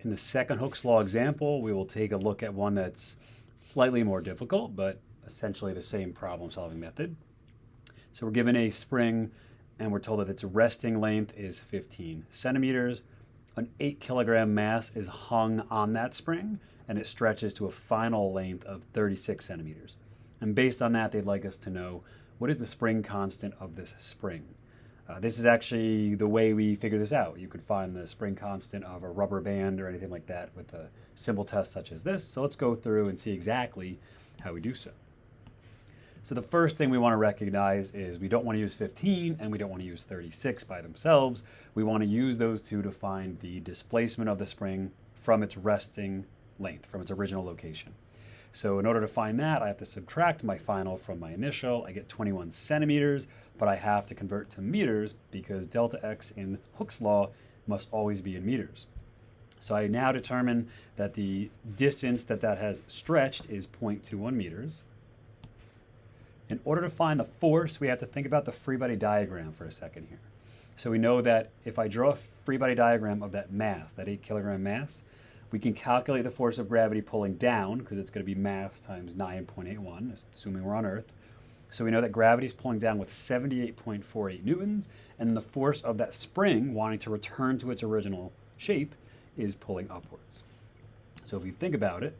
In the second Hooke's law example, we will take a look at one that's slightly more difficult, but essentially the same problem-solving method. So we're given a spring, and we're told that its resting length is 15 centimeters. An 8-kilogram mass is hung on that spring, and it stretches to a final length of 36 centimeters. And based on that, they'd like us to know, what is the spring constant of this spring? This is actually the way we figure this out. You could find the spring constant of a rubber band or anything like that with a simple test such as this. So let's go through and see exactly how we do so. So the first thing we want to recognize is we don't want to use 15 and we don't want to use 36 by themselves. We want to use those two to find the displacement of the spring from its resting length, from its original location. So in order to find that, I have to subtract my final from my initial. I get 21 centimeters, but I have to convert to meters because delta x in Hooke's law must always be in meters. So I now determine that the distance that has stretched is 0.21 meters. In order to find the force, we have to think about the free body diagram for a second here. So we know that if I draw a free body diagram of that mass, that 8-kilogram mass, we can calculate the force of gravity pulling down, because it's going to be mass times 9.81, assuming we're on Earth. So we know that gravity is pulling down with 78.48 newtons, and the force of that spring, wanting to return to its original shape, is pulling upwards. So if you think about it,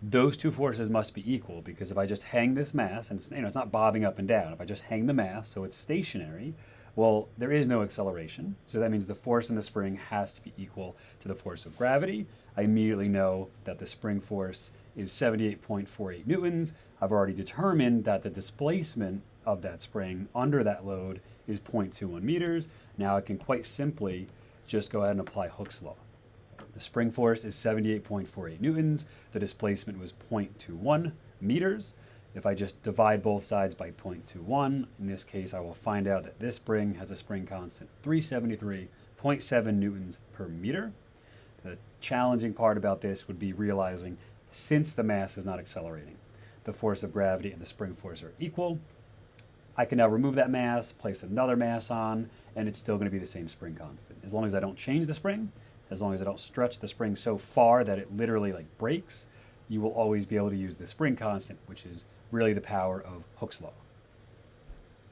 those two forces must be equal, because if I just hang this mass, and it's not bobbing up and down, if I just hang the mass so it's stationary, well, there is no acceleration. So that means the force in the spring has to be equal to the force of gravity. I immediately know that the spring force is 78.48 newtons. I've already determined that the displacement of that spring under that load is 0.21 meters. Now I can quite simply just go ahead and apply Hooke's law. The spring force is 78.48 newtons. The displacement was 0.21 meters. If I just divide both sides by 0.21, in this case, I will find out that this spring has a spring constant of 373.7 newtons per meter. The challenging part about this would be realizing, since the mass is not accelerating, the force of gravity and the spring force are equal. I can now remove that mass, place another mass on, and it's still going to be the same spring constant. As long as I don't change the spring, as long as I don't stretch the spring so far that it literally breaks, you will always be able to use the spring constant, which is really the power of Hooke's law.